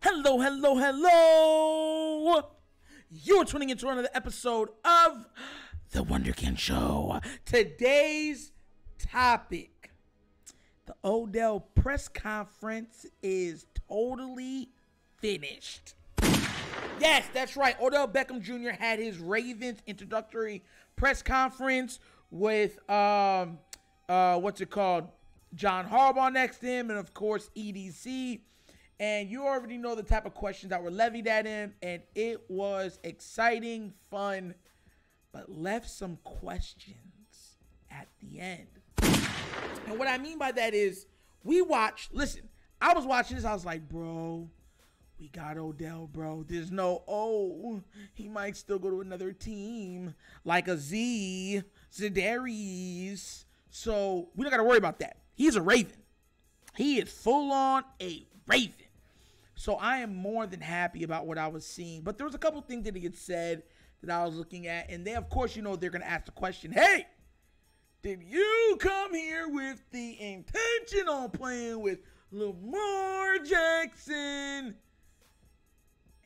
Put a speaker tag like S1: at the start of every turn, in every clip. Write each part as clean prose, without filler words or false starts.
S1: Hello, hello, hello. You're tuning into another episode of The Wunderkind Show. Today's topic, the Odell press conference is totally finished. Yes, that's right. Odell Beckham Jr. had his Ravens introductory press conference with, John Harbaugh next to him, and of course, EDC. And you already know the type of questions that were levied at him, and it was exciting, fun, but left some questions at the end. And what I mean by that is, I was watching this, I was like, bro, we got Odell, bro. There's no, he might still go to another team, like a Zedarius. So we don't got to worry about that. He's a Raven. He is full on a Raven. So I am more than happy about what I was seeing. But there was a couple things that he had said that I was looking at. And then, of course, they're going to ask the question, hey, did you come here with the intention on playing with Lamar Jackson?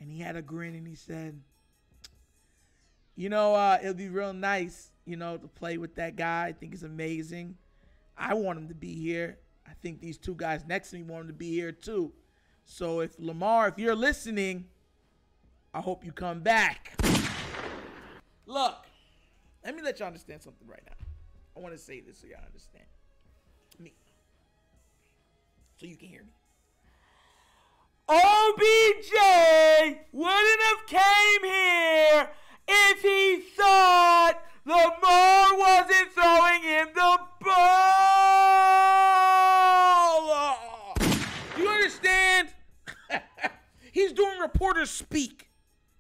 S1: And he had a grin and he said, it'll be real nice, to play with that guy. I think it's amazing. I want him to be here. I think these two guys next to me want him to be here too. So if Lamar, if you're listening, I hope you come back. Look, let me let you understand something right now. I want to say this so y'all understand me. So you can hear me. OBJ wouldn't have came here if he thought Lamar wasn't throwing him the ball. Do you understand? He's doing reporter speak,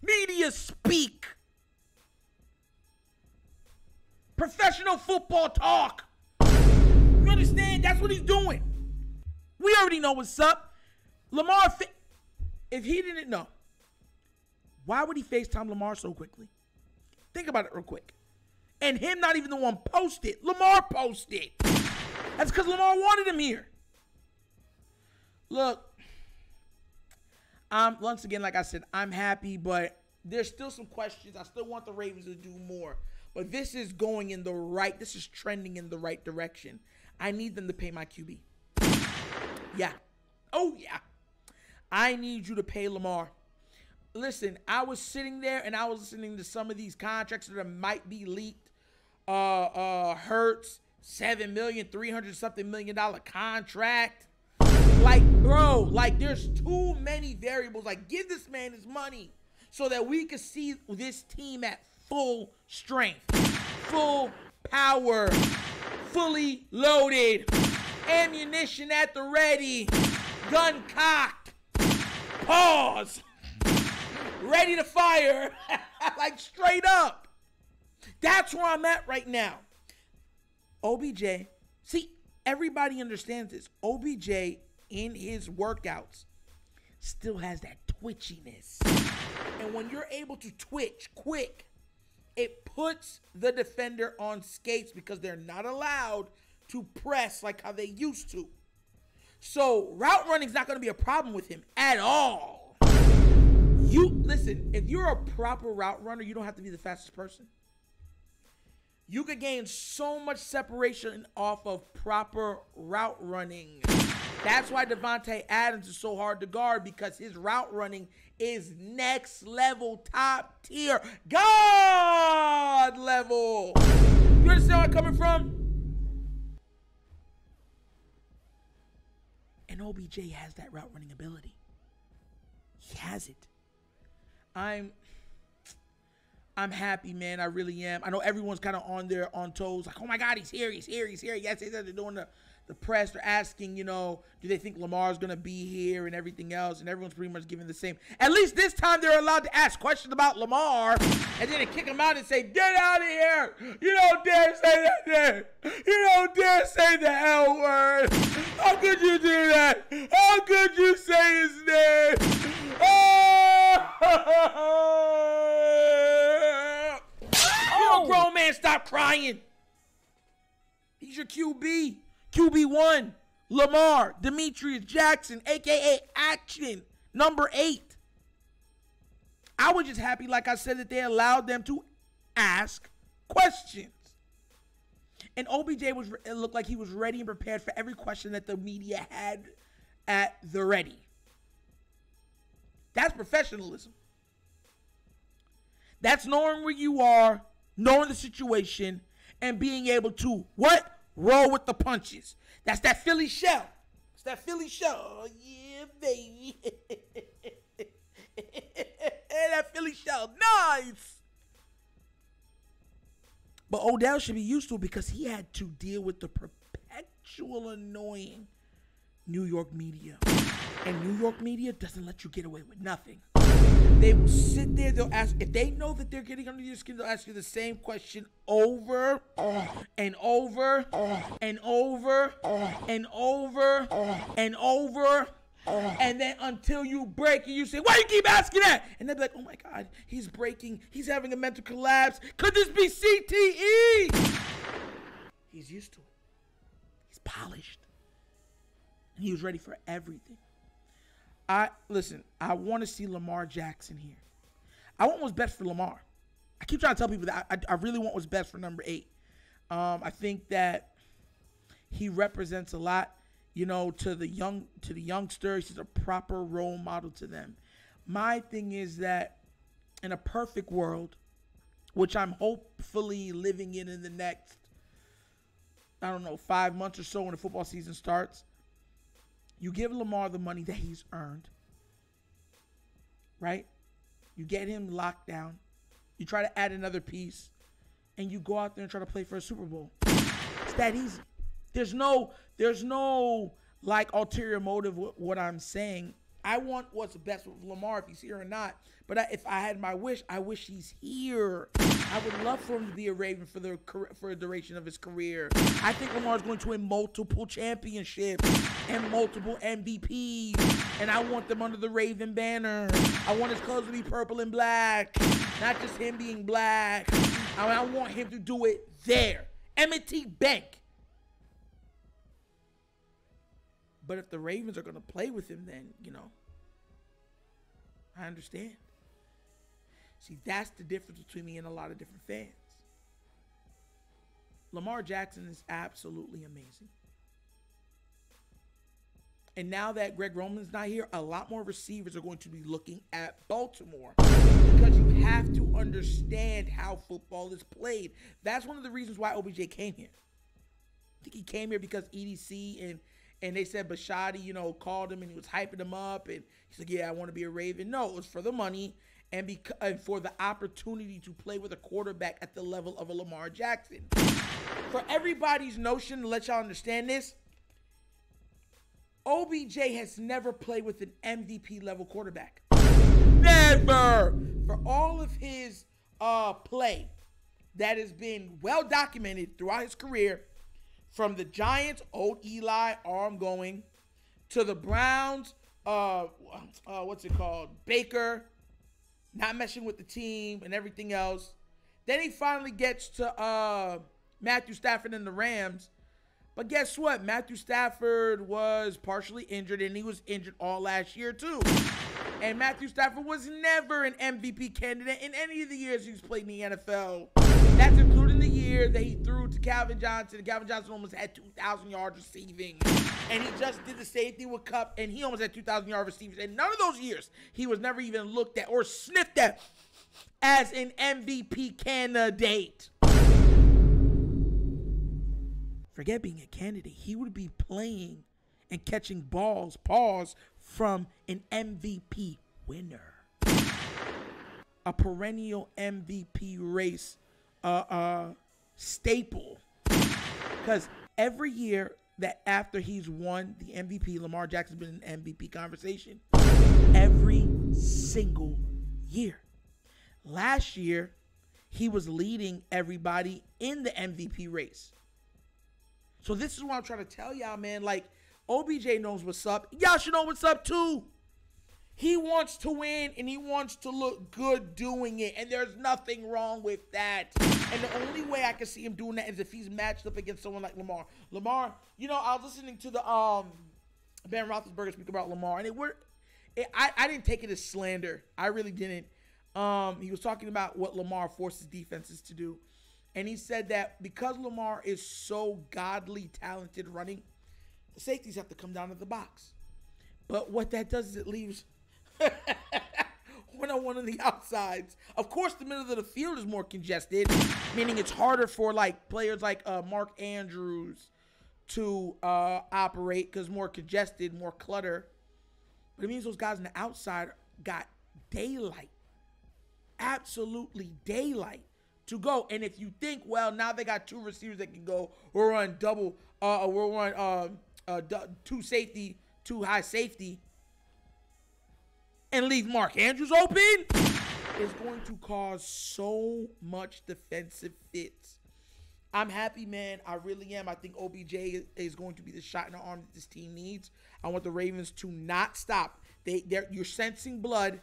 S1: media speak, professional football talk. You understand? That's what he's doing. We already know what's up. Lamar, if he didn't know, why would he FaceTime Lamar so quickly? Think about it real quick. And him not even the one posted. Lamar posted. That's because Lamar wanted him here. Look, once again, like I said, I'm happy, but there's still some questions. I still want the Ravens to do more. But this is trending in the right direction. I need them to pay my QB. Yeah. Oh, yeah. I need you to pay Lamar. Listen, I was sitting there and I was listening to some of these contracts that might be leaked. Hurts, $7 million, $300-something million contract. Like, bro, there's too many variables. Give this man his money so that we can see this team at full strength, full power, fully loaded, ammunition at the ready, gun cocked, pause, ready to fire, straight up. That's where I'm at right now. OBJ, see, everybody understands this. OBJ in his workouts still has that twitchiness. And when you're able to twitch quick, it puts the defender on skates because they're not allowed to press like how they used to. So route running is not going to be a problem with him at all. Listen, if you're a proper route runner, you don't have to be the fastest person. You could gain so much separation off of proper route running. That's why Devontae Adams is so hard to guard, because his route running is next level, top tier, God level. You understand where I'm coming from? And OBJ has that route running ability. He has it. I'm happy, man. I really am. I know everyone's kind of on toes. Like, oh my God, he's here. Yes, they're doing the press. They're asking, do they think Lamar's going to be here and everything else? And everyone's pretty much giving the same. At least this time they're allowed to ask questions about Lamar and then they kick him out and say, get out of here. You don't dare say that name. You don't dare say the L word. How could you do that? How could you say his name? You're a grown man. Stop crying. He's your QB. QB1. Lamar. Demetrius Jackson, a.k.a. Action. Number 8. I was just happy, like I said, that they allowed them to ask questions. And OBJ it looked like he was ready and prepared for every question that the media had at the ready. That's professionalism. That's knowing where you are, knowing the situation, and being able to, what? Roll with the punches. That's that Philly shell. It's that Philly shell. Oh, yeah, baby. That Philly shell. Nice. But Odell should be used to it because he had to deal with the perpetual annoying New York media. And New York media doesn't let you get away with nothing. They will sit there, they'll ask, if they know that they're getting under your skin, they'll ask you the same question over and over and over and over and over. And then until you break and you say, why do you keep asking that? And they'll be like, oh my God, he's breaking. He's having a mental collapse. Could this be CTE? He's used to it. He's polished. And he was ready for everything. Listen, I want to see Lamar Jackson here. I want what's best for Lamar. I keep trying to tell people that I really want what's best for number 8. I think that he represents a lot. You know, to the youngsters, he's a proper role model to them. My thing is that in a perfect world, which I'm hopefully living in the next, 5 months or so when the football season starts, you give Lamar the money that he's earned, right? You get him locked down. You try to add another piece, and you go out there and try to play for a Super Bowl. It's that easy. There's no like ulterior motive with what I'm saying. I want what's best with Lamar if he's here or not. But if I had my wish, I wish he's here. I would love for him to be a Raven for the duration of his career. I think Lamar's going to win multiple championships and multiple MVPs. And I want them under the Raven banner. I want his colors to be purple and black, not just him being black. I want him to do it there. M&T Bank. But if the Ravens are going to play with him, then, I understand. See, that's the difference between me and a lot of different fans. Lamar Jackson is absolutely amazing. And now that Greg Roman's not here, a lot more receivers are going to be looking at Baltimore because you have to understand how football is played. That's one of the reasons why OBJ came here. I think he came here because EDC and they said Bashadi, called him and he was hyping him up. And he's like, yeah, I want to be a Raven. No, it was for the money and for the opportunity to play with a quarterback at the level of a Lamar Jackson. For everybody's notion, to let y'all understand this, OBJ has never played with an MVP level quarterback. Never! For all of his play that has been well documented throughout his career, from the Giants, old Eli, arm going, to the Browns, Baker, not meshing with the team and everything else. Then he finally gets to Matthew Stafford and the Rams. But guess what? Matthew Stafford was partially injured, and he was injured all last year too. And Matthew Stafford was never an MVP candidate in any of the years he's played in the NFL. That's including the year that he threw to Calvin Johnson. Calvin Johnson almost had 2,000 yards receiving. And he just did the same thing with Kupp, and he almost had 2,000 yards receiving. And none of those years, he was never even looked at or sniffed at as an MVP candidate. Forget being a candidate. He would be playing and catching balls, from an MVP winner. A perennial MVP race staple. Because every year that after he's won the MVP, Lamar Jackson's been in the MVP conversation. Every single year. Last year, he was leading everybody in the MVP race. So this is what I'm trying to tell y'all, man. Like, OBJ knows what's up. Y'all should know what's up, too. He wants to win, and he wants to look good doing it, and there's nothing wrong with that. And the only way I can see him doing that is if he's matched up against someone like Lamar. Lamar, I was listening to the Ben Roethlisberger speak about Lamar, and I didn't take it as slander. I really didn't. He was talking about what Lamar forces defenses to do. And he said that because Lamar is so godly talented running, the safeties have to come down to the box. But what that does is it leaves one-on-one on the outsides. Of course, the middle of the field is more congested, meaning it's harder for like players like Mark Andrews to operate because more congested, more clutter. But it means those guys on the outside got daylight, absolutely daylight to go. And if you think, well, now they got two receivers that can go, we'll run double, we'll run two high safety, and leave Mark Andrews open, is going to cause so much defensive fits. I'm happy, man. I really am. I think OBJ is going to be the shot in the arm that this team needs. I want the Ravens to not stop. You're sensing blood.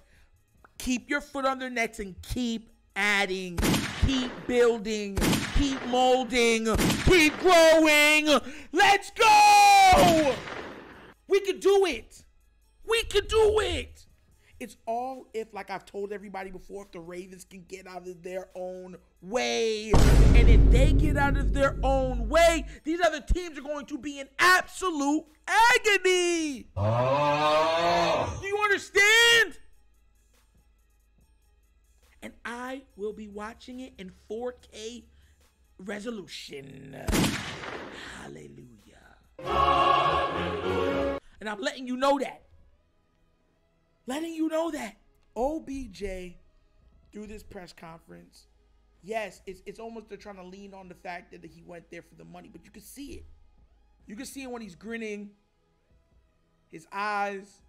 S1: Keep your foot on their necks and keep adding, keep building, keep molding, keep growing. Let's go! We could do it. We could do it. It's all if, like I've told everybody before, if the Ravens can get out of their own way. And if they get out of their own way, these other teams are going to be in absolute agony. Oh. Do you understand? And I will be watching it in 4K resolution. Hallelujah. Hallelujah. And I'm letting you know that. Letting you know that OBJ, through this press conference, yes, it's almost they're trying to lean on the fact that he went there for the money, but you can see it. You can see it when he's grinning, his eyes.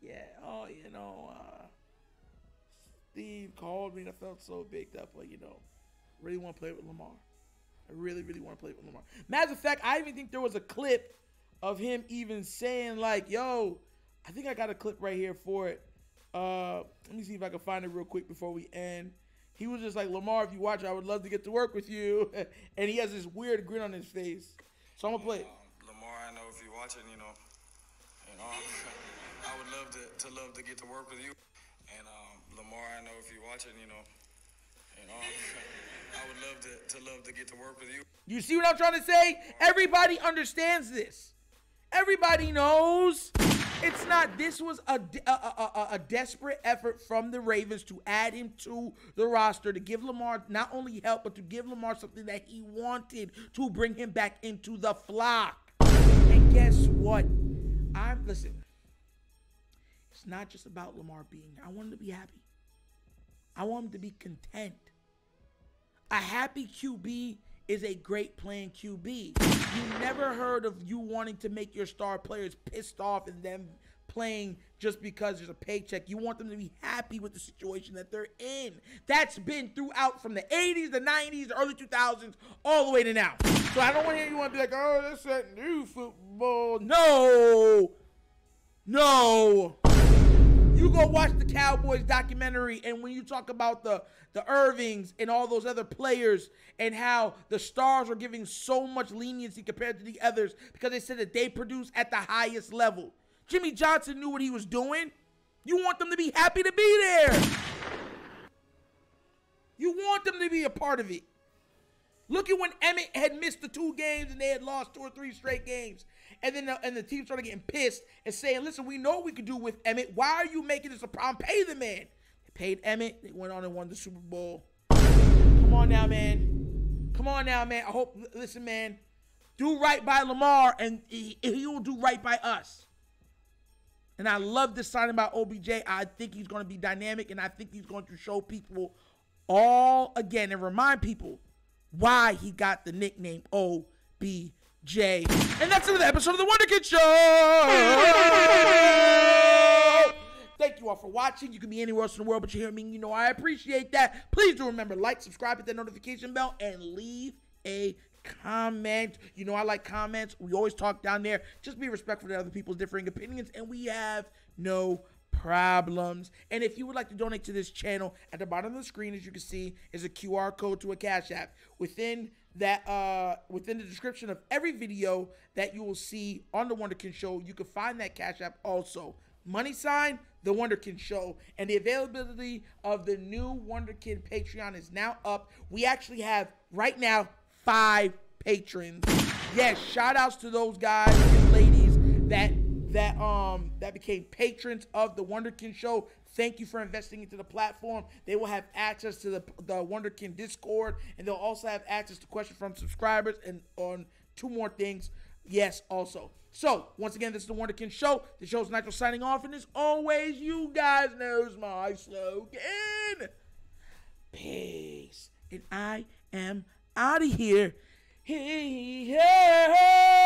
S1: Yeah, oh, Steve called me and I felt so baked up, but, really want to play with Lamar. I really, really want to play with Lamar. Matter of fact, I even think there was a clip of him even saying, like, yo, I think I got a clip right here for it. Let me see if I can find it real quick before we end. He was just like, Lamar, if you watch, I would love to get to work with you. And he has this weird grin on his face. So I'm going to play it.
S2: Lamar, I know if you're watching, I would love to get to work with you. And Lamar, I know if you're watching, I would love to get to work with you.
S1: You see what I'm trying to say? Everybody understands this. Everybody knows. It's not, this was a desperate effort from the Ravens to add him to the roster, to give Lamar not only help, but to give Lamar something that he wanted, to bring him back into the flock. And guess what? Listen, it's not just about Lamar being there. I want him to be happy. I want him to be content. A happy QB is a great playing QB. You never heard of you wanting to make your star players pissed off and them playing just because there's a paycheck. You want them to be happy with the situation that they're in. That's been throughout from the 80s, the 90s, the early 2000s, all the way to now. So I don't want anyone to be like, oh, that's that new football. No. No. You go watch the Cowboys documentary, and when you talk about the Irvings and all those other players and how the stars are giving so much leniency compared to the others because they said that they produce at the highest level. Jimmy Johnson knew what he was doing. You want them to be happy to be there. You want them to be a part of it. Look at when Emmett had missed the 2 games and they had lost 2 or 3 straight games. And then the team started getting pissed and saying, listen, we know what we could do with Emmett. Why are you making this a problem? Pay the man. They paid Emmett. They went on and won the Super Bowl. Come on now, man. Come on now, man. I hope, listen, man, do right by Lamar and he will do right by us. And I love this signing by OBJ. I think he's going to be dynamic, and I think he's going to show people all again and remind people why he got the nickname OBJ. And that's another episode of The Wunderkind Show. Thank you all for watching. You can be anywhere else in the world, but you hear me, you know I appreciate that. Please do remember, like, subscribe, hit that notification bell, and leave a comment. You know I like comments. We always talk down there. Just be respectful to other people's differing opinions, and we have no problems. And if you would like to donate to this channel, at the bottom of the screen, as you can see, is a QR code to a Cash App. Within that, within the description of every video that you will see on The Wunderkind Show, you can find that Cash App also. Money sign, The Wunderkind Show. And the availability of the new Wunderkind Patreon is now up. We actually have, right now, 5 patrons. Yes, shout outs to those guys and ladies that became patrons of The Wunderkind Show. Thank you for investing into the platform. They will have access to the Wunderkind Discord, and they'll also have access to questions from subscribers and on 2 more things. Yes, also. So, once again, this is The Wunderkind Show. The show's Nitro signing off, and as always, you guys knows my slogan. Peace. And I am out of here. Hey, hey, hey.